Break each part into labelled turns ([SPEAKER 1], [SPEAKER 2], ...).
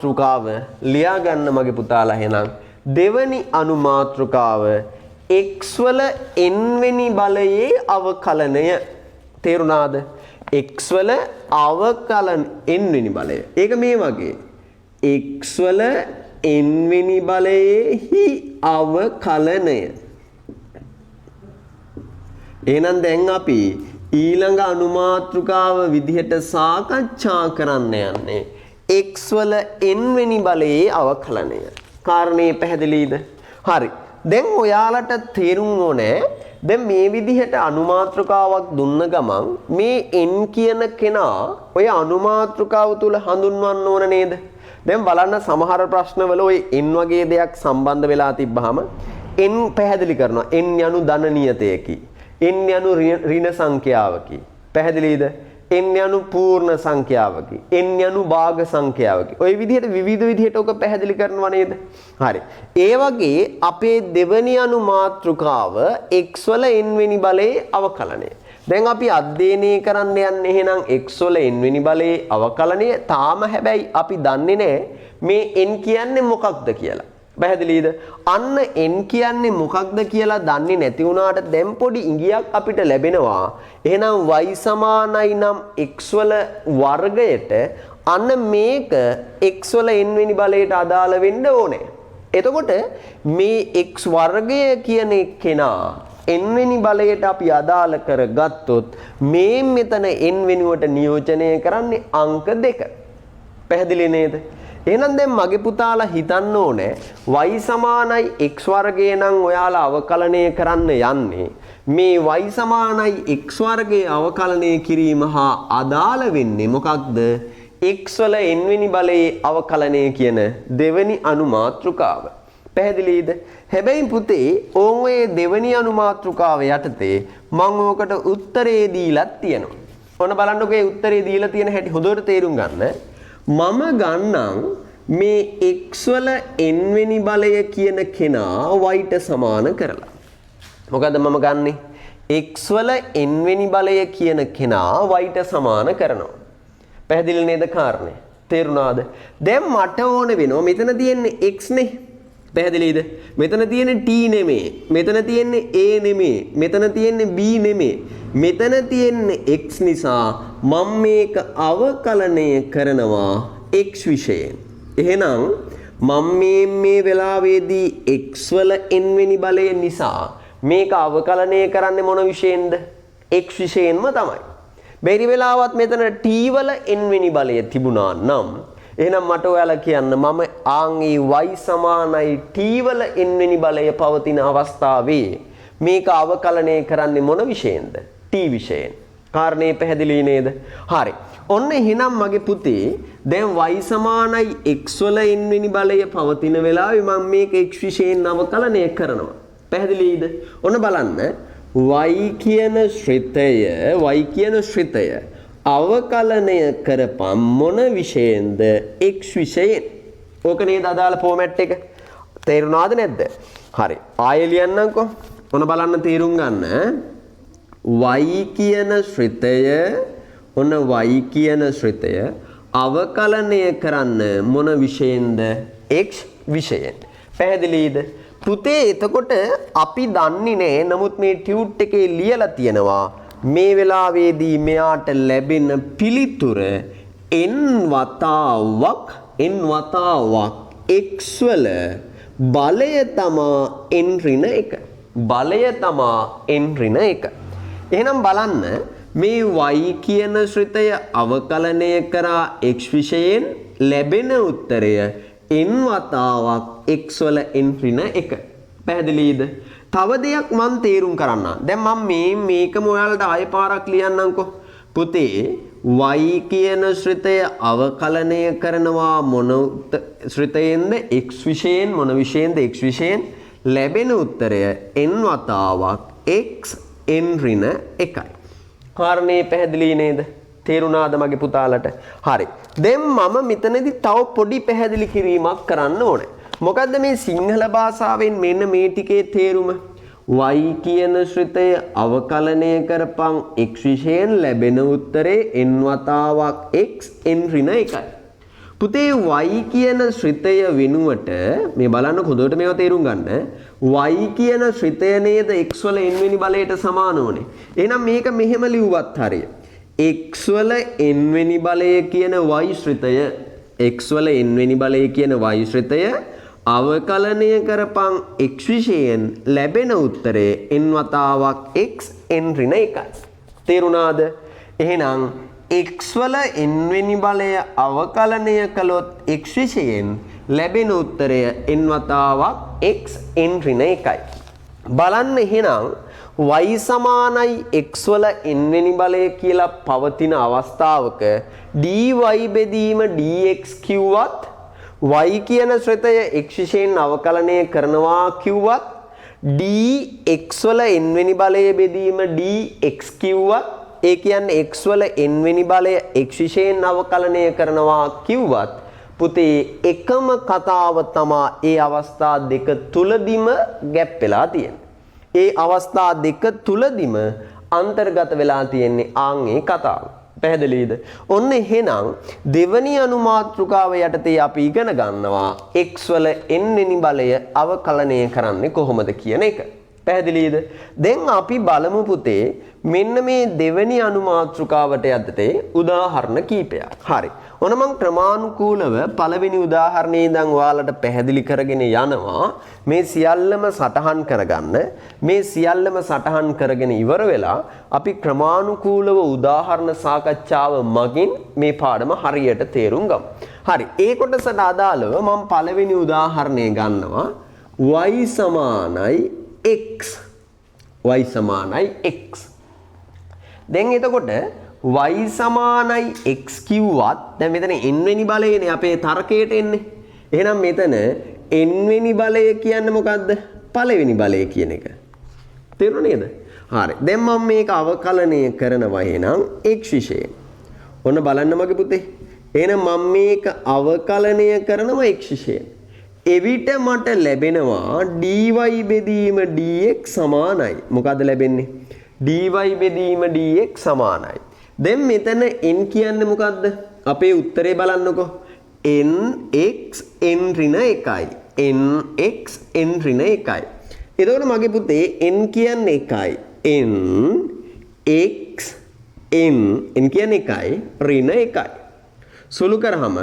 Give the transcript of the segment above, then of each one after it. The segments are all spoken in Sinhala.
[SPEAKER 1] මාතෘකාව ලියා ගන්න මගේ පුතාලා එහෙනම් දෙවනි අනුමාතෘකාව x වල n වෙනි බලයේ අවකලනය තේරුණාද x වල අවකලන n වෙනි බලය ඒක මේ වගේ x වල n වෙනි බලයේහි අවකලනය එහෙනම් දැන් අපි ඊළඟ අනුමාතෘකාව විදිහට සාකච්ඡා කරන්න යන්නේ x වල n වෙනි බලයේ අවකලනය. කාරණේ පැහැදිලිද? හරි. දැන් ඔයාලට තේරුම් ඕනේ දැන් මේ විදිහට අනුමාතෘකාවක් දුන්න ගමන් මේ n කියන කෙනා ඔය අනුමාතෘකාව තුල හඳුන්වන්න ඕන නේද? දැන් බලන්න සමහර ප්‍රශ්නවල ඔය n වගේ දෙයක් සම්බන්ධ වෙලා තිබ්බහම n පැහැදිලි කරනවා. n යනු ධන නියතයකි. n යනු ඍණ සංඛ්‍යාවකි. පැහැදිලිද? n යනු පූර්ණ සංඛ්‍යාවකි. n යනු භාග සංඛ්‍යාවකි. ඔය විදිහට විවිධ විදිහට ඔක පැහැදිලි කරනවා නේද? හරි. ඒ වගේ අපේ දෙවැනි අනුමාතෘකාව x වල n වෙනි බලයේ අවකලනය. දැන් අපි අධ්‍යයනය කරන්න යන්නේ එහෙනම් x වල n වෙනි බලයේ අවකලනය. තාම හැබැයි අපි දන්නේ නැහැ මේ n කියන්නේ මොකක්ද කියලා. පැහැදිලිද? අන්න n කියන්නේ මොකක්ද කියලා දන්නේ නැති වුණාට දැන් පොඩි ඉඟියක් අපිට ලැබෙනවා. එහෙනම් y සමානයි නම් x වල වර්ගයට අන්න මේක x වල n වෙනි බලයට අදාළ වෙන්න ඕනේ. එතකොට මේ x වර්ගය කියන එකේනා n වෙනි බලයට අපි අදාළ කරගත්තොත් මේ මෙතන n වෙනුවට නියෝජනය කරන්නේ අංක 2. පැහැදිලි නේද? එහෙනම් දැන් මගේ පුතාලා හිතන්න ඕනේ y සමානයි x වර්ගය නම් ඔයාලා අවකලනය කරන්න යන්නේ මේ y සමානයි x වර්ගයේ අවකලනය කිරීම හා අදාළ වෙන්නේ මොකක්ද? x වල n වෙනි බලයේ අවකලනය කියන දෙවෙනි අනුමාතෘකාව. පැහැදිලිද? හැබැයි පුතේ ඕන් ඔය දෙවෙනි අනුමාතෘකාව යටතේ මම ඕකට උත්තරේ දීලා තියෙනවා. ඔන්න බලන්නකෝ ඒ උත්තරේ දීලා තියෙන හැටි හොඳට තේරුම් ගන්න. මම ගන්නම් මේ x වල n වෙනි බලය කියන කෙනා y ට සමාන කරලා. මොකද මම ගන්නෙ x වල n වෙනි බලය කියන කෙනා y ට සමාන කරනවා. පැහැදිලි නේද කාරණේ? තේරුණාද? දැන් මට ඕන වෙනවා මෙතන තියෙන්නේ x නේ. පැහැදිලිද? මෙතන තියෙන්නේ t නෙමෙයි. මෙතන තියෙන්නේ a නෙමෙයි. මෙතන තියෙන්නේ b නෙමෙයි. මෙතන තියෙන්නේ x නිසා මම මේක අවකලනය කරනවා x විෂයෙන්. එහෙනම් මම මේ වෙලාවේදී x වල n වෙනි බලය නිසා මේක අවකලනය කරන්නේ මොන විෂයෙන්ද? x විෂයෙන්ම තමයි. බැරි වෙලාවත් මෙතන t වල n වෙනි බලය තිබුණා නම් එහෙනම් මට ඔයාලා කියන්න මම ආන්ගේ y සමානයි t වල n වෙනි බලය පවතින අවස්ථාවේ මේක අවකලනය කරන්නේ මොන විෂයෙන්ද? t විෂයෙන්. කාරණේ පැහැදිලි නේද? හරි. ඔන්න එහෙනම් මගේ පුතේ දැන් y සමානයි x වල n වෙනි බලය පවතින වෙලාවේ මම මේක x විෂයෙන් අවකලනය කරනවා. පැහැදිලිද? ඔන්න බලන්න y කියන ශ්‍රිතය අවකලනය කරපම් මොන විෂයෙන්ද? x විෂයෙන්. ඕක නේද අදාළ ෆෝමැට් එක? තේරුණාද නැද්ද? හරි. ආයෙ ලියන්නම්කෝ. ඔන්න බලන්න තේරුම් ගන්න. y කියන ශ්‍රිතය ඔන්න y කියන ශ්‍රිතය අවකලනය කරන්න මොන විෂයෙන්ද? x විෂයෙන්. පැහැදිලිද? පුතේ එතකොට අපි දන්නේ නැහැ. නමුත් මේ ටියුට් එකේ ලියලා තියෙනවා මේ වෙලාවේදී මෙයාට ලැබෙන පිළිතුර n වතාවක් x වල බලය තමා n ඍණ 1. බලය තමා n ඍණ 1. එහෙනම් බලන්න මේ y කියන ශ්‍රිතය අවකලනය කරා x විෂයෙන් ලැබෙන උත්තරය n වතාවක් x වල n ඍණ 1. පැහැදිලිද? තව දෙයක් මම තේරුම් කරන්න. දැන් මම මේකම ඔයාලට ආයෙ පාරක් ලියන්නම්කෝ. පුතේ y කියන ශ්‍රිතය අවකලනය කරනවා මොන ශ්‍රිතයෙන්ද? x විෂයෙන්. මොන විෂයෙන්ද? x විෂයෙන්. ලැබෙන උත්තරය n වතාවක් x n ඍණ 1යි. කාරණේ පැහැදිලි නේද? තේරුණාද මගේ පුතාලට? හරි. දැන් මම මෙතනදී තව පොඩි පැහැදිලි කිරීමක් කරන්න ඕනේ. මොකද්ද මේ සිංහල භාෂාවෙන් මෙන්න මේ ටිකේ තේරුම? y කියන ශ්‍රිතය අවකලනය කරපන් x විෂයෙන් ලැබෙන උත්තරේ n වතාවක් x n ඍණ 1යි. පුතේ y කියන ශ්‍රිතය වෙනුවට මේ බලන්න හොඳට මේවා තේරුම් ගන්න. y කියන ශ්‍රිතය නේද x වල n වෙනි බලයට සමාන උනේ. එහෙනම් මේක මෙහෙම ලිව්වත් හරිය. x වල n වෙනි බලය කියන y ශ්‍රිතය x වල n වෙනි බලය කියන y ශ්‍රිතය අවකලනය කරපන් x විශයෙන් ලැබෙන උත්තරේ n වතාවක් x n ඍණ 1යි. තේරුණාද? එහෙනම් x වල n වෙනි බලය අවකලනය කළොත් x විශයෙන් ලැබෙන උත්තරය n වතාවක් x n ඍණ 1යි. බලන්න එහෙනම් y සමානයි x වල n වෙනි බලය කියලා පවතින අවස්ථාවක dy බෙදීම dx කිව්වත් y කියන ශ්‍රතය x විශයෙන් අවකලනය කරනවා කිව්වත් dx වල n වෙනි බලය බෙදීම dx කිව්වත් ඒ කියන්නේ x වල n වෙනි බලය x විශයෙන් අවකලනය කරනවා කිව්වත් පුතේ එකම කතාව තමා ඒ අවස්ථා දෙක තුලදීම ගැප් වෙලා තියෙන්නේ. ඒ අවස්ථා දෙක තුලදීම අන්තර්ගත වෙලා තියෙන්නේ ආන් ඒ කතාව. පැහැදිලිද? ඔන්න එහෙනම් දෙවනි අනුමාත්‍රිකාව යටතේ අපි ඉගෙන ගන්නවා x වල n වෙනි බලය අවකලනය කරන්නේ කොහොමද කියන එක. පැහැදිලිද? දැන් අපි බලමු පුතේ මෙන්න මේ දෙවනි අනුමාත්‍රිකාවට යටතේ උදාහරණ කීපයක්. හරි. ඔන්න මම ක්‍රමානුකූලව පළවෙනි උදාහරණේ ඉඳන් ඔයාලට පැහැදිලි කරගෙන යනවා. මේ සියල්ලම සටහන් කරගන්න. මේ සියල්ලම සටහන් කරගෙන ඉවර වෙලා අපි ක්‍රමානුකූලව උදාහරණ සාකච්ඡාව මගින් මේ පාඩම හරියට තේරුම් ගමු. හරි. ඒ කොටසට අදාළව මම පළවෙනි උදාහරණය ගන්නවා y සමානයි x. y සමානයි x. දැන් එතකොට y සමානයි x කිව්වත් දැන් මෙතන n වෙනි බලයනේ අපේ තර්කයට එන්නේ. එහෙනම් මෙතන n වෙනි බලය කියන්නේ මොකද්ද? පළවෙනි බලය කියන එක. තේරුණා නේද? හරි. දැන් මම මේක අවකලනය කරනවා එහෙනම් x විශයෙන්. ඔන්න බලන්න මගේ පුතේ. එහෙනම් මම මේක අවකලනය කරනවා x විශයෙන්. එවිට මට ලැබෙනවා dy බෙදීම dx සමානයි. මොකද්ද ලැබෙන්නේ? dy බෙදීම dx සමානයි. දැන් මෙතන n කියන්නේ මොකද්ද? අපේ උත්තරේ බලන්නකෝ. nx n ඍණ 1යි. nx n ඍණ 1යි. එතකොට මගේ පුතේ n කියන්නේ 1යි. nx n කියන්නේ 1යි ඍණ 1යි. සුළු කරාම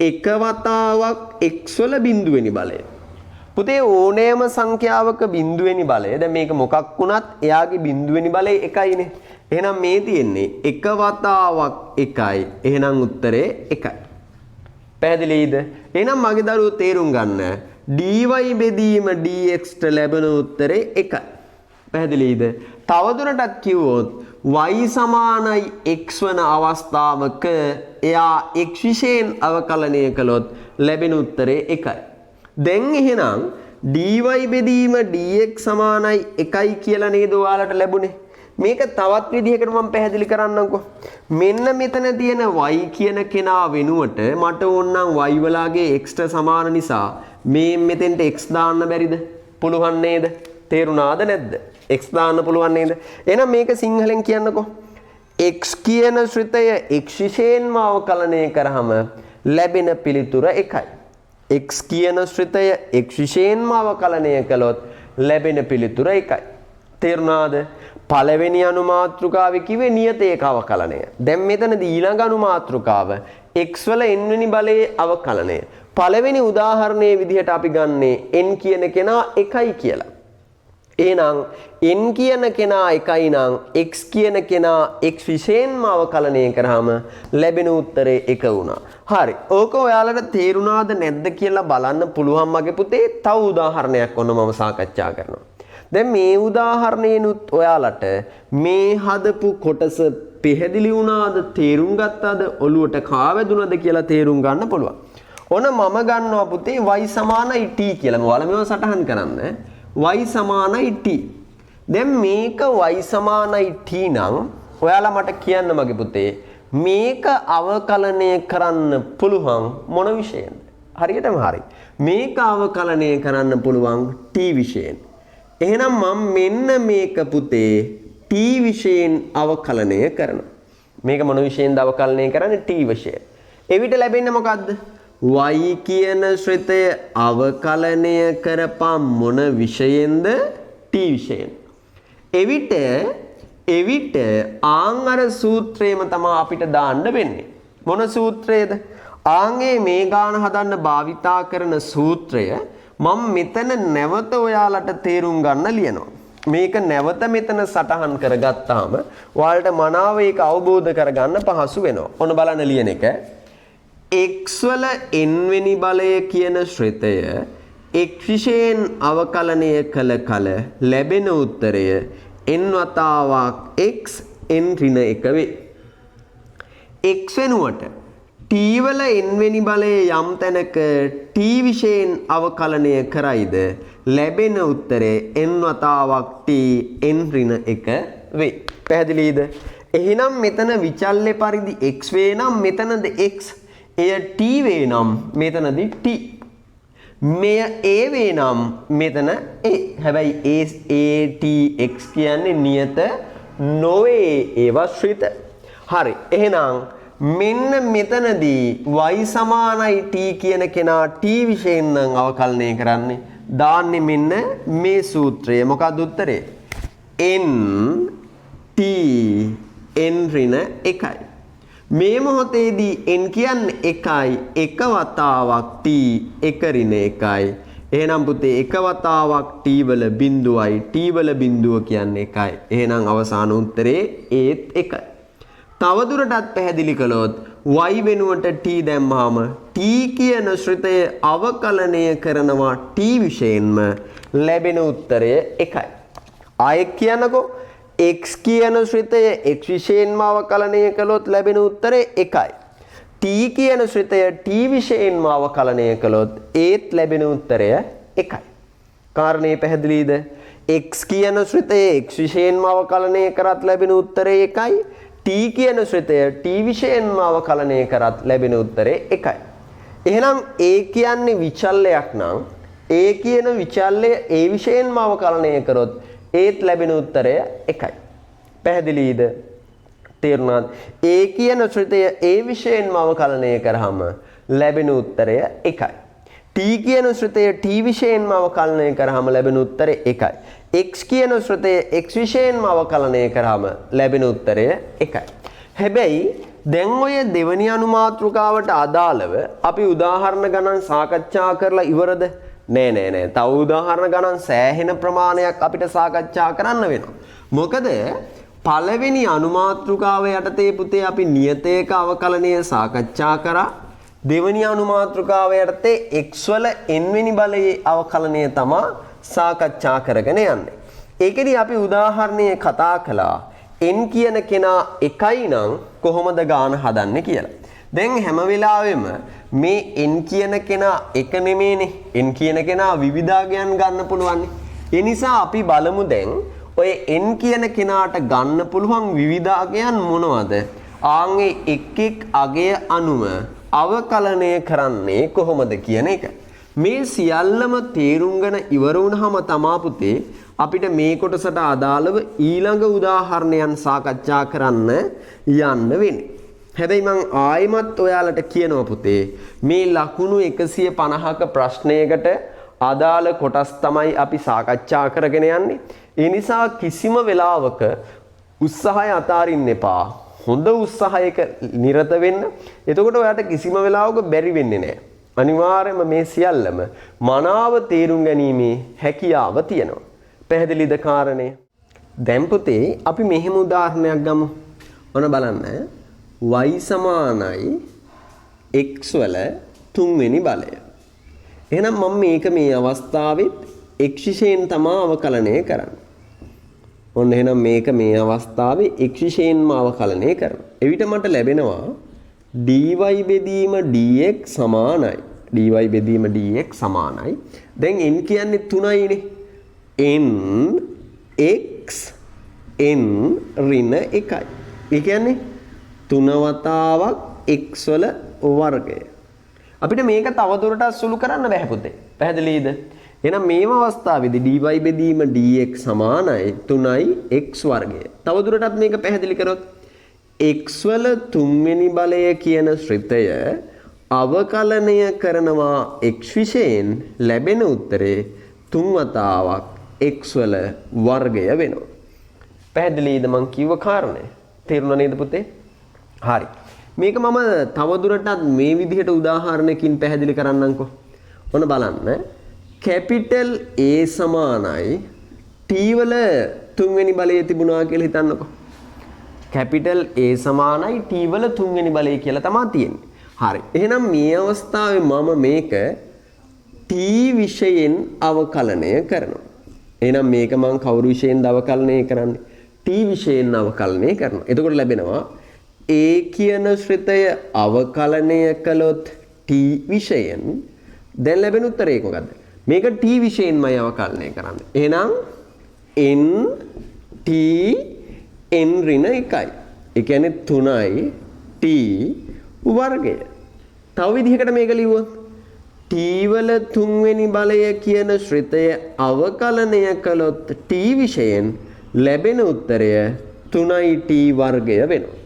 [SPEAKER 1] එක වතාවක් x වල බිඳුවෙනි බලය. පුතේ ඕනෑම සංඛ්‍යාවක බිඳුවෙනි බලය. දැන් මේක මොකක් වුණත් එයාගේ බිඳුවෙනි බලය 1යිනේ. එහෙනම් මේ තියෙන්නේ එක වතාවක් 1යි. එහෙනම් උත්තරේ 1යි. පැහැදිලිද? එහෙනම් මගේ දරුවෝ තේරුම් ගන්න. dy බෙදීම dx ට ලැබෙන උත්තරේ 1යි. පැහැදිලිද? තවදුරටත් කිව්වොත් y සමානයි x වන අවස්ථාවක එයා x විශයෙන් අවකලනය කළොත් ලැබෙන උත්තරේ 1යි. දැන් එහෙනම් dy බෙදීම dx සමානයි 1යි කියලා නේද ඔයාලට ලැබුණේ? මේක තවත් විදිහකට මම පැහැදිලි කරන්නම්කෝ. මෙන්න මෙතන තියෙන y කියන කෙනා වෙනුවට මට ඕනනම් y වලාගේ x ට සමාන නිසා මේ මෙතෙන්ට x දාන්න බැරිද? පුළුවන් නේද? තේරුණාද නැද්ද? x දාන්න පුළුවන් නේද? එහෙනම් මේක සිංහලෙන් කියන්නකෝ. x කියන ශ්‍රිතය x විශයෙන්ම අවකලනය කරාම ලැබෙන පිළිතුර 1යි. x කියන ශ්‍රිතය x විශයෙන්ම අවකලනය කළොත් ලැබෙන පිළිතුර 1යි. තේරුණාද? පළවෙනි අනුමාත්‍රිකාවේ කිව්වේ නියත ඒක අවකලනය. දැන් මෙතනදී ඊළඟ අනුමාත්‍රිකාව x වල n වෙනි බලයේ අවකලනය. පළවෙනි උදාහරණයේ විදිහට අපි ගන්නේ n කියන කෙනා 1යි කියලා. එහෙනම් n කියන කෙනා 1යි නම් x කියන කෙනා x විශයෙන්ම අවකලනය කරාම ලැබෙන උත්තරේ 1 වුණා. හරි. ඕක ඔයාලට තේරුණාද නැද්ද කියලා බලන්න පුළුවන් මගේ පුතේ. තව උදාහරණයක් ඔන්න මම සාකච්ඡා කරනවා. දැන් මේ උදාහරණයනුත් ඔයාලට මේ හදපු කොටස පැහැදිලි වුණාද? තේරුම් ගත්තාද? ඔළුවට කාවැදුනද කියලා තේරුම් ගන්න පුළුවන්. ඔන්න මම ගන්නවා පුතේ y සමානයි t කියලා. මම ඔයාලා මේවා සටහන් කරන්න. y සමානයි t. දැන් මේක y සමානයි t නම් ඔයාලා මට කියන්න මගේ පුතේ මේක අවකලනය කරන්න පුළුවන් මොන විශයෙන්ද? හරියටම හරි. මේක අවකලනය කරන්න පුළුවන් t විශයෙන්. එහෙනම් මම මෙන්න මේක පුතේ t විශයෙන් අවකලනය කරනවා. මේක මොන විශයෙන්ද අවකලනය කරන්නේ? t විශයෙන්. එවිට ලැබෙන්නේ මොකද්ද? y කියන ශ්‍රිතය අවකලනය කරපම් මොන විෂයෙන්ද? t විෂයෙන්. එවිට ආංගර සූත්‍රයේම තමයි අපිට දාන්න වෙන්නේ. මොන සූත්‍රයේද? ආන්ගේ මේ ගාන හදන්න භාවිතා කරන සූත්‍රය මම මෙතන නැවත ඔයාලට තේරුම් ගන්න ලියනවා. මේක නැවත මෙතන සටහන් කරගත්තාම ඔයාලට මනාව ඒක අවබෝධ කරගන්න පහසු වෙනවා. ඔන්න බලන්න ලියන එක. x වල n වෙනි බලය කියන ශ්‍රිතය x විෂයෙන් අවකලනය කළ කල ලැබෙන උත්තරය n වතාවක් x n ඍණ 1 වේ. x වෙනුවට t වල n වෙනි බලය යම් තැනක t විෂයෙන් අවකලනය කරයිද ලැබෙන උත්තරේ n වතාවක් t n ඍණ 1 වේ. පැහැදිලිද? එහෙනම් මෙතන විචල්්‍ය පරිදි x වේ නම් මෙතනද x, එය t වේ නම් මෙතනදී t. මෙය a වේ නම් මෙතන a. හැබැයි a t x කියන්නේ නියත නොවේ, ඒවා ශ්‍රිත. හරි. එහෙනම් මෙන්න මෙතනදී y සමානයි t කියන කෙනා t විෂයෙන් නම් අවකලනය කරන්නේ. දාන්නේ මෙන්න මේ සූත්‍රය. මොකක්ද උත්තරේ? n t n ඍණ 1යි. මේ මොහොතේදී n කියන්නේ 1යි, එක වතාවක් t 1 ඍණ 1යි. එහෙනම් පුතේ එක වතාවක් t වල බිඳුවයි, t වල බිඳුව කියන්නේ 1යි. එහෙනම් අවසාන උත්තරේ ඒත් 1යි. තවදුරටත් පැහැදිලි කළොත් y වෙනුවට t දැම්මහම t කියන ශ්‍රිතය අවකලනය කරනවා t විෂයෙන්ම ලැබෙන උත්තරය 1යි. ආයෙත් කියන්නකෝ x කියන ශ්‍රිතය x විෂයෙන්ම අවකලනය කළොත් ලැබෙන උත්තරය 1යි. t කියන ශ්‍රිතය t විෂයෙන්ම අවකලනය කළොත් ඒත් ලැබෙන උත්තරය 1යි. කාරණේ පැහැදිලිද? x කියන ශ්‍රිතය x විෂයෙන්ම අවකලනය කරත් ලැබෙන උත්තරය 1යි. t කියන ශ්‍රිතය t විෂයෙන්ම අවකලනය කරත් ලැබෙන උත්තරේ 1යි. එහෙනම් a කියන්නේ විචල්‍යයක් නම් a කියන විචල්‍ය a විෂයෙන්ම අවකලනය කරොත් ඒත් ලැබෙන උත්තරය 1යි. පැහැදිලිද? තේරුණාද? a කියන ශ්‍රිතය a විෂයෙන්ම අවකලනය කරාම ලැබෙන උත්තරය 1යි. t කියන ශ්‍රිතය t විෂයෙන්ම අවකලනය කරාම ලැබෙන උත්තරය 1යි. x කියන ශ්‍රිතය x විෂයෙන්ම අවකලනය කරාම ලැබෙන උත්තරය 1යි. හැබැයි දැන් ඔය දෙවැනි අනුමාත්‍රිකාවට අදාළව අපි උදාහරණ ගණන් සාකච්ඡා කරලා ඉවරද? නෑ. තව උදාහරණ ගණන් සෑහෙන ප්‍රමාණයක් අපිට සාකච්ඡා කරන්න වෙනවා. මොකද පළවෙනි අනුමාත්‍රිකාව යටතේ පුතේ අපි නියතයක අවකලනය සාකච්ඡා කරා. දෙවැනි අනුමාත්‍රිකාව යටතේ x වල n වෙනි බලයේ අවකලනය තමයි සාකච්ඡා කරගෙන යන්නේ. ඒකෙදි අපි උදාහරණයක් කතා කළා n කියන කෙනා 1යි නම් කොහොමද ගාන හදන්නේ කියලා. දැන් හැම වෙලාවෙම මේ n කියන කෙනා 1 නෙමෙයිනේ. n කියන කෙනා විවිධාගයන් ගන්න පුළුවන්. ඒ නිසා අපි බලමු දැන් ඔය n කියන කෙනාට ගන්න පුළුවන් විවිධාගයන් මොනවද? ආන්ගේ එක් එක් අගය අනුව අවකලනය කරන්නේ කොහොමද කියන එක. මේ සියල්ලම තේරුම්ගෙන ඉවර වුණාම තමා පුතේ අපිට මේ කොටසට අදාළව ඊළඟ උදාහරණයන් සාකච්ඡා කරන්න යන්න වෙන්නේ. හැබැයි මං ආයෙමත් ඔයාලට කියනවා පුතේ මේ ලකුණු 150ක ප්‍රශ්නයකට අදාළ කොටස් තමයි අපි සාකච්ඡා කරගෙන යන්නේ. ඒ නිසා කිසිම වෙලාවක උත්සාහය අතාරින්න එපා. හොඳ උත්සාහයක නිරත වෙන්න. එතකොට ඔයාලට කිසිම වෙලාවක බැරි වෙන්නේ නැහැ. අනිවාර්යයෙන්ම මේ සියල්ලම මනාව තේරුම් ගැනීමේ හැකියාව තියෙනවා. පැහැදිලිද කාරණේ? දැන් පුතේ අපි මෙහෙම උදාහරණයක් ගමු. ඔන්න බලන්න. y සමානයි x වල 3 වෙනි බලය. එහෙනම් මම මේක මේ අවස්ථාවෙත් x විෂයෙන් තමයි අවකලනය කරන්නේ. ඔන්න එහෙනම් මේක මේ අවස්ථාවේ x විෂයෙන්ම අවකලනය කරනවා. එවිට මට ලැබෙනවා dy බෙදීම dx සමානයි. dy බෙදීම dx සමානයි. දැන් n කියන්නේ 3යිනේ. n x n ඍණ 1යි. ඒ කියන්නේ 3 වතාවක් x වල වර්ගය. අපිට මේක තවදුරටත් සුළු කරන්න බෑ පුතේ. පැහැදිලිද? එහෙනම් මේ අවස්ථාවේදී dy බෙදීම dx සමානයි 3යි x වර්ගය. තවදුරටත් මේක පැහැදිලි කරොත් x වල 3 වෙනි බලය කියන ශ්‍රිතය අවකලනය කරනවා x විශයෙන් ලැබෙන උත්තරේ 3 වතාවක් x වල වර්ගය වෙනවා. පැහැදිලිද මං කිව්ව කාරණේ? තේරුණා නේද පුතේ? හරි. මේක මම තවදුරටත් මේ විදිහට උදාහරණයකින් පැහැදිලි කරන්නම්කෝ. ඔන්න බලන්න. කැපිටල් A සමානයි t වල 3 වෙනි බලය තිබුණා කියලා හිතන්නකෝ. කැපිටල් A සමානයි t වල 3 වෙනි බලය කියලා තමයි තියෙන්නේ. හරි. එහෙනම් මේ අවස්ථාවේ මම මේක t විශයෙන් අවකලනය කරනවා. එහෙනම් මේක මම කවුරු විශයෙන් අවකලනය කරන්නේ? t විශයෙන් අවකලනය කරනවා. එතකොට ලැබෙනවා a කියන ශ්‍රිතය අවකලනය කළොත් t විශයෙන් දැන් ලැබෙන උත්තරේ මොකද්ද? මේක t විශයෙන්මයි අවකලනය කරන්නේ. එහෙනම් n t n ඍණ 1යි. ඒ කියන්නේ 3යි t වර්ගය. තව විදිහකට මේක ලිව්වොත් t වල 3 වෙනි බලය කියන ශ්‍රිතය අවකලනය කළොත් t විශයෙන් ලැබෙන උත්තරය 3යි t වර්ගය වෙනවා.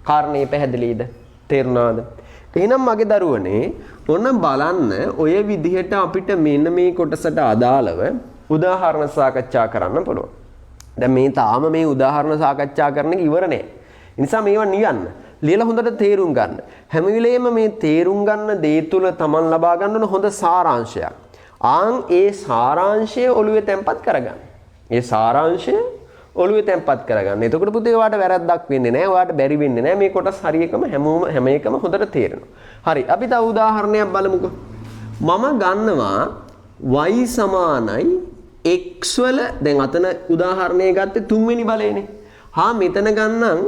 [SPEAKER 1] කාරණේ පැහැදිලිද? තේරුණාද? එහෙනම් මගේ දරුවනේ ඔන්න බලන්න ඔය විදිහට අපිට මෙන්න මේ කොටසට අදාළව උදාහරණ සාකච්ඡා කරන්න පුළුවන්. දැන් මේ තාම මේ උදාහරණ සාකච්ඡා කරන එක ඉවර නෑ. ඒ නිසා මේවා නියන්න. ලියලා හොඳට තේරුම් ගන්න. හැම වෙලේම මේ තේරුම් ගන්න දේ තුල Taman ලබා ගන්න ඕන හොඳ සාරාංශයක්. ආන් ඒ සාරාංශය ඔළුවේ තැම්පත් කරගන්න. ඒ සාරාංශය ඔළුවේ තැම්පත් කරගන්න. එතකොට පුතේ ඔයාලට වැරද්දක් වෙන්නේ නැහැ. ඔයාලට බැරි වෙන්නේ නැහැ. මේ කොටස් හරියටම හැම එකම හොඳට තේරෙනවා. හරි. අපි තව උදාහරණයක් බලමුකෝ. මම ගන්නවා y සමානයි x වල දැන් අතන උදාහරණය ගත්තේ 3 වෙනි බලයනේ. හා මෙතන ගන්නම්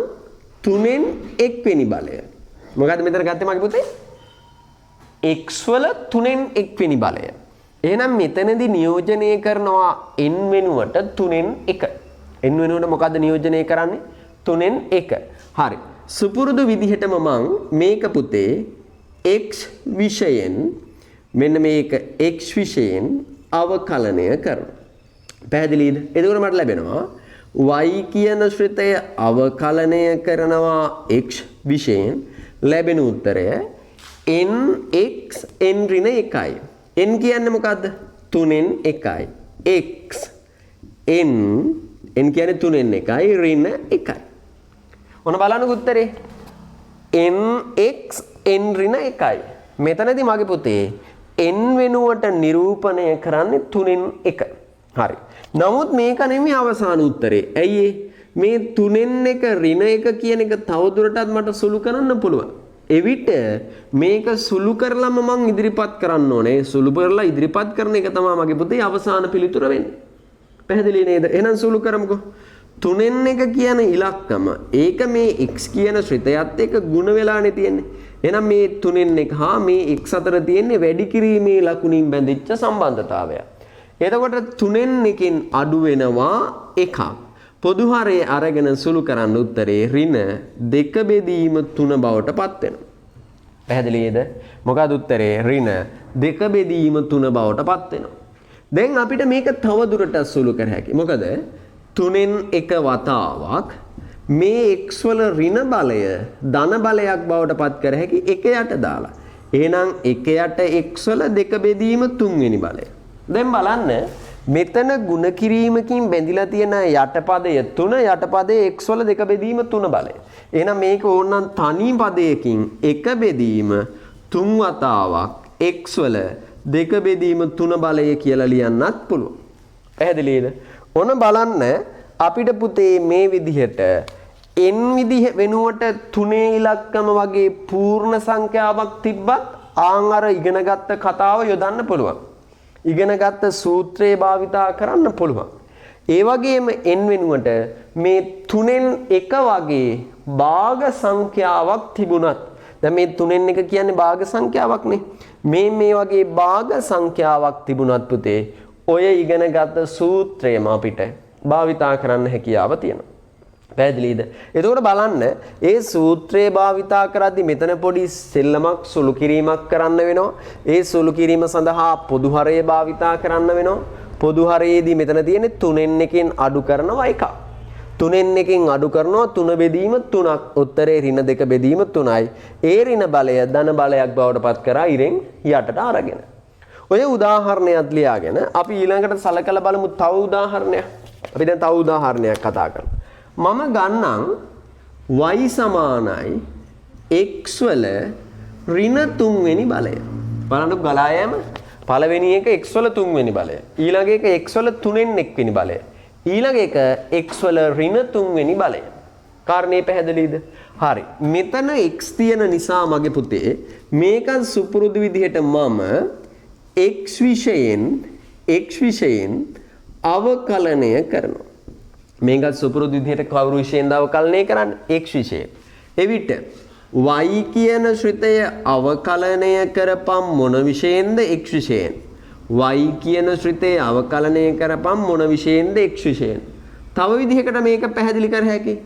[SPEAKER 1] 3න් 1 වෙනි බලය. මොකද්ද මෙතන ගත්තේ මගේ පුතේ? x වල 3න් 1 වෙනි බලය. එහෙනම් මෙතනදී නියෝජනය කරනවා n වෙනුවට 3න් 1. n වෙනුවට මොකද්ද නියෝජනය කරන්නේ? 3න් 1. හරි. සුපුරුදු විදිහටම මම මේක පුතේ x විශයෙන් මෙන්න මේක x විශයෙන් අවකලනය කරනවා. පැහැදිලිද? එතකොට මට ලැබෙනවා y කියන ශ්‍රිතය අවකලනය කරනවා x විශයෙන් ලැබෙන උත්තරය nx n ඍණ 1යි. n කියන්නේ මොකද්ද? 3න් 1යි. x n කියන්නේ 3න් 1යි ඍණ 1යි. ඔන්න බලන්න උත්තරේ nx n ඍණ 1යි. මෙතනදී මගේ පුතේ n වෙනුවට නිරූපණය කරන්නේ 3න් 1. හරි. නමුත් මේක නෙමෙයි අවසාන උත්තරේ. ඇයි මේ 3න් 1 ඍණ 1 කියන එක තවදුරටත් මට සුළු කරන්න පුළුවන්. එවිට මේක සුළු කරලම මම ඉදිරිපත් කරන්න ඕනේ. සුළු කරලා ඉදිරිපත් කරන එක තමයි මගේ පුතේ අවසාන පිළිතුර වෙන්නේ. පැහැදිලි නේද? එහෙනම් සුළු කරමුකෝ. 3න් 1 කියන ඉලක්කම ඒක මේ x කියන ශ්‍රිතයත් එක්ක ගුණ වෙලානේ තියෙන්නේ. එහෙනම් මේ 3න් 1 හා මේ x අතර තියෙන්නේ වැඩි කිරීමේ ලකුණින් බැඳිච්ච සම්බන්ධතාවය. එතකොට 3න් 1කින් අඩු වෙනවා 1ක්. පොදු හරය අරගෙන සුළු කරන්න උත්තරේ ඍණ 2 බෙදීම 3 බවට පත් වෙනවා. පැහැදිලිද? මොකද උත්තරේ ඍණ 2 බෙදීම 3 බවට පත් වෙනවා. දැන් අපිට මේක තව දුරටත් සුළු කර හැකියි. මොකද 3න් 1 වතාවක් මේ x වල ඍණ බලය ධන බලයක් බවට පත් කර හැකි 1 යට දාලා. එහෙනම් 1 යට x වල 2 බෙදීම 3 වෙනි බලය. දැන් බලන්න මෙතන ಗುಣ කිරීමකින් බැඳිලා තියෙන යටපදය 3 යටපදයේ x වල 2 බෙදීම 3 බලය. එහෙනම් මේක ඕනනම් තනි පදයකින් 1 බෙදීම 3 වතාවක් x වල 2 බෙදීම 3 බලය කියලා ලියන්නත් පුළුවන්. පැහැදිලිද? ඔන්න බලන්න අපිට පුතේ මේ විදිහට n විදිහ වෙනුවට 3 ඉලක්කම වගේ පූර්ණ සංඛ්‍යාවක් තිබ්බත් ආන් අර ඉගෙනගත්ත කතාව යොදන්න පුළුවන්. ඉගෙනගත්ත සූත්‍රය භාවිතා කරන්න පුළුවන්. ඒ වගේම n වෙනුවට මේ 3න් 1 වගේ භාග සංඛ්‍යාවක් තිබුණත් දැන් මේ 3න් 1 කියන්නේ භාග සංඛ්‍යාවක්නේ. මේ වගේ භාග සංඛ්‍යාවක් තිබුණත් පුතේ ඔය ඉගෙනගත්ත සූත්‍රයම අපිට භාවිතා කරන්න හැකියාව තියෙනවා. පැහැදිලිද? එතකොට බලන්න ඒ සූත්‍රය භාවිතා කරද්දී මෙතන පොඩි සෙල්ලමක් සුළු කිරීමක් කරන්න වෙනවා. ඒ සුළු කිරීම සඳහා පොදු හරය භාවිතා කරන්න වෙනවා. පොදු හරයේදී මෙතන තියෙන්නේ 3න් 1කින් අඩු කරනවා 1ක්. 3න් එකෙන් අඩු කරනවා 3 බෙදීම 3ක්. උත්තරේ ඍණ 2 බෙදීම 3යි. ඒ ඍණ බලය ධන බලයක් බවට පත් කරා ඉරෙන් යටට අරගෙන. ඔය උදාහරණයක් ලියාගෙන අපි ඊළඟට සලකලා බලමු තව උදාහරණයක්. අපි දැන් තව උදාහරණයක් කතා කරමු. මම ගන්නම් y සමානයි x වල ඍණ 3 වෙනි බලය. බලන්න ගලා යෑම. පළවෙනි එක x වල 3 වෙනි බලය. ඊළඟ එක x වල 3න් 1 වෙනි බලය. ඊළඟ එක x වල ඍණ 3 වෙනි බලය. කාරණේ පැහැදිලිද? හරි. මෙතන x තියෙන නිසා මගේ පුතේ මේක සුපුරුදු විදිහට මම x විෂයෙන් අවකලනය කරනවා. මේක සුපුරුදු විදිහට කවුරු විෂයෙන්ද අවකලනය කරන්නේ? x විෂයෙන්. එවිට y කියන ශ්‍රිතය අවකලනය කරපම් මොන විෂයෙන්ද? x විෂයෙන්. y කියන ශ්‍රිතය අවකලනය කරපම් මොන විෂයෙන්ද? x විෂයෙන්. තව විදිහකට මේක පැහැදිලි කර හැකියි.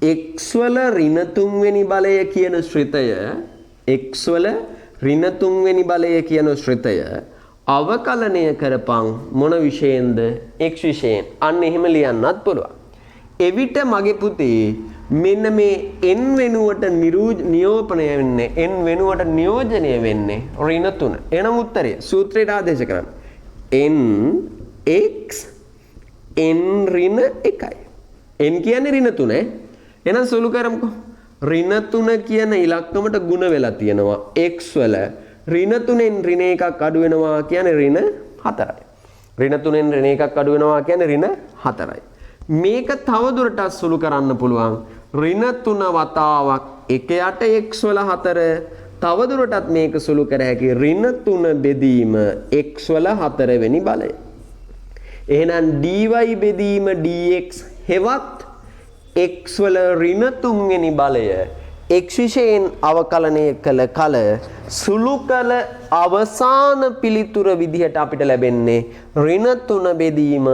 [SPEAKER 1] x වල ඍණ 3 වෙනි බලය කියන ශ්‍රිතය x වල ඍණ 3 වෙනි බලය කියන ශ්‍රිතය අවකලනය කරපම් මොන විෂයෙන්ද? x විෂයෙන්. අන්න එහෙම ලියන්නත් පුළුවන්. එවිට මගේ පුතේ මෙන්න මේ n වෙනුවට නියෝපනය වෙන්නේ n වෙනුවට නියෝජනය වෙන්නේ ඍණ 3. එහෙනම් උත්තරය සූත්‍රයට ආදේශ කරන්න. n x n ඍණ 1යි. n කියන්නේ ඍණ 3. එහෙනම් සුළු කරමුකෝ. ඍණ 3 කියන ඉලක්කමට ගුණ වෙලා තියෙනවා x වල ඍණ 3න් ඍණ 1ක් අඩු වෙනවා කියන්නේ ඍණ 4යි. ඍණ 3න් ඍණ 1ක් අඩු වෙනවා කියන්නේ ඍණ 4යි. මේක තව දුරටත් සුළු කරන්න පුළුවන්. ඍණ 3 වතාවක් 1 යට x වල 4 තව දුරටත් මේක සුළු කර හැකි ඍණ 3 බෙදීම x වල 4 වෙනි බලය. එහෙනම් dy බෙදීම dx හෙවත් x වල ඍණ 3 වෙනි බලය x විෂයෙන් අවකලනය කළ කල සුළු කළ අවසාන පිළිතුර විදිහට අපිට ලැබෙන්නේ ඍණ 3 බෙදීම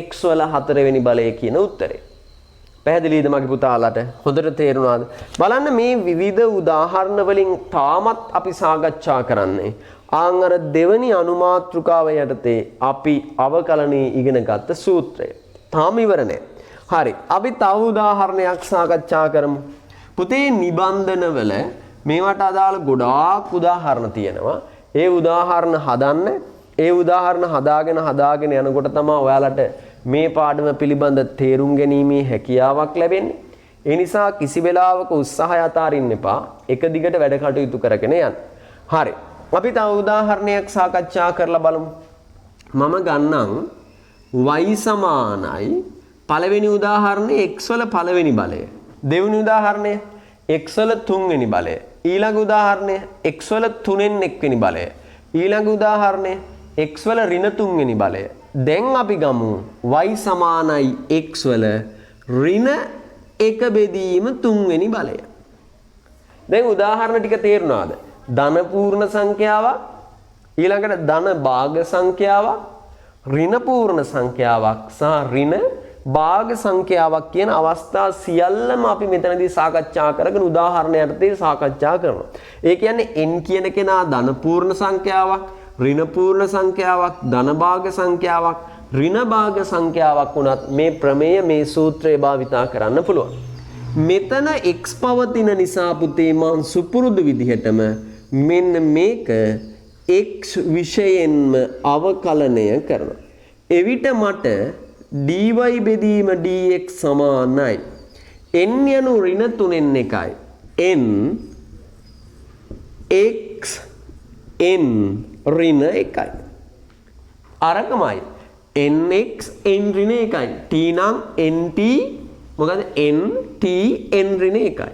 [SPEAKER 1] x වල 4 වෙනි බලය කියන උත්තරේ. පැහැදිලිද මගේ පුතාලට? හොඳට තේරුණාද? බලන්න මේ විවිධ උදාහරණ වලින් තාමත් අපි සාකච්ඡා කරන්නේ ආන් අර දෙවනි අනුමාත්‍රිකාව යටතේ අපි අවකලනයේ ඉගෙන ගත්ත සූත්‍රය. තාම ඉවර නෑ. හරි. අපි තව උදාහරණයක් සාකච්ඡා කරමු. පුතේ නිබන්ධනවල මේවට අදාළ ගොඩාක් උදාහරණ තියෙනවා. ඒ උදාහරණ හදන්න, ඒ උදාහරණ හදාගෙන යනකොට තමයි ඔයාලට මේ පාඩම පිළිබඳ තේරුම් ගැනීමේ හැකියාවක් ලැබෙන්නේ. ඒ නිසා කිසි වෙලාවක උත්සාහය අතාරින්න එපා. එක දිගට වැඩ කටයුතු කරගෙන යන්න. හරි. අපි තව උදාහරණයක් සාකච්ඡා කරලා බලමු. මම ගන්නම් y සමානයි පළවෙනි උදාහරණේ x වල පළවෙනි බලය. දෙවෙනි උදාහරණය x වල 3 වෙනි බලය. ඊළඟ උදාහරණය x වල 3න් 1 වෙනි බලය. ඊළඟ උදාහරණය x වල ඍණ 3 වෙනි බලය. දැන් අපි ගමු y සමානයි x වල ඍණ 1 බෙදීම 3 වෙනි බලය. දැන් උදාහරණ ටික තේරුණාද? ධන පූර්ණ සංඛ්‍යාවක්, ඊළඟට ධන භාග සංඛ්‍යාවක්, ඍණ පූර්ණ සංඛ්‍යාවක් සහ ඍණ භාග සංඛ්‍යාවක් කියන අවස්ථා සියල්ලම අපි මෙතනදී සාකච්ඡා කරගෙන උදාහරණ යටතේ සාකච්ඡා කරනවා. ඒ කියන්නේ n කියන කෙනා ධන පූර්ණ සංඛ්‍යාවක්, ඍණ පූර්ණ සංඛ්‍යාවක්, ධන භාග සංඛ්‍යාවක්, ඍණ භාග සංඛ්‍යාවක් වුණත් මේ ප්‍රමේය මේ සූත්‍රය භාවිතා කරන්න පුළුවන්. මෙතන x පවතින නිසා පුතේ මම සුපුරුදු විදිහටම මෙන්න මේක x විෂයෙන්ම අවකලනය කරනවා. එවිට මට dy බෙදීම dx සමානයි n යනු ඍණ 3න් 1යි n x n ඍණ 1යි. අරකමයි nx n ඍණ 1යි. t නම් nt මොකද nt n ඍණ 1යි.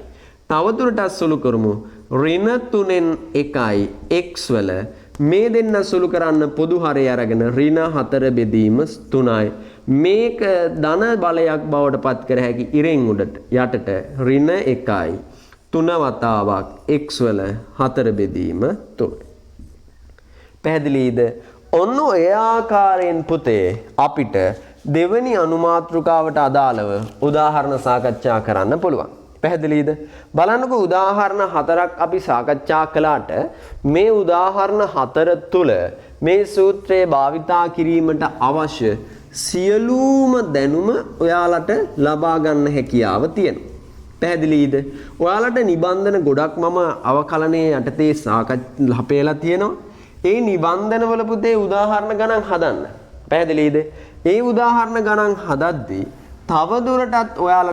[SPEAKER 1] තවදුරටත් සුළු කරමු. ඍණ 3න් 1යි x වල මේ දෙන්න සුළු කරන්න පොදු හරය අරගෙන ඍණ 4 බෙදීම 3යි. මේක ධන බලයක් බවට පත් කර හැකි ඉරෙන් උඩට යටට ඍණ 1යි 3 වතාවක් x වල 4 බෙදීම 3යි. පැහැදිලිද? ඔන්න ඔය ආකාරයෙන් පුතේ අපිට දෙවනි අනුමාත්‍රිකාවට අදාළව උදාහරණ සාකච්ඡා කරන්න පුළුවන්. පැහැදිලිද? බලන්නකෝ උදාහරණ 4ක් අපි සාකච්ඡා කළාට මේ උදාහරණ 4 තුල මේ සූත්‍රය භාවිතා කිරීමට අවශ්‍ය සියලුම දැනුම ඔයාලට ලබා ගන්න හැකියාව තියෙනවා. පැහැදිලිද? ඔයාලට නිබන්ධන ගොඩක් මම අවකලනයේ යටතේ හපේලා තියෙනවා. ඒ නිබන්ධන වල පුතේ උදාහරණ ගණන් හදන්න. පැහැදිලිද? ඒ උදාහරණ ගණන් හදද්දී තව දුරටත් ඔයාලා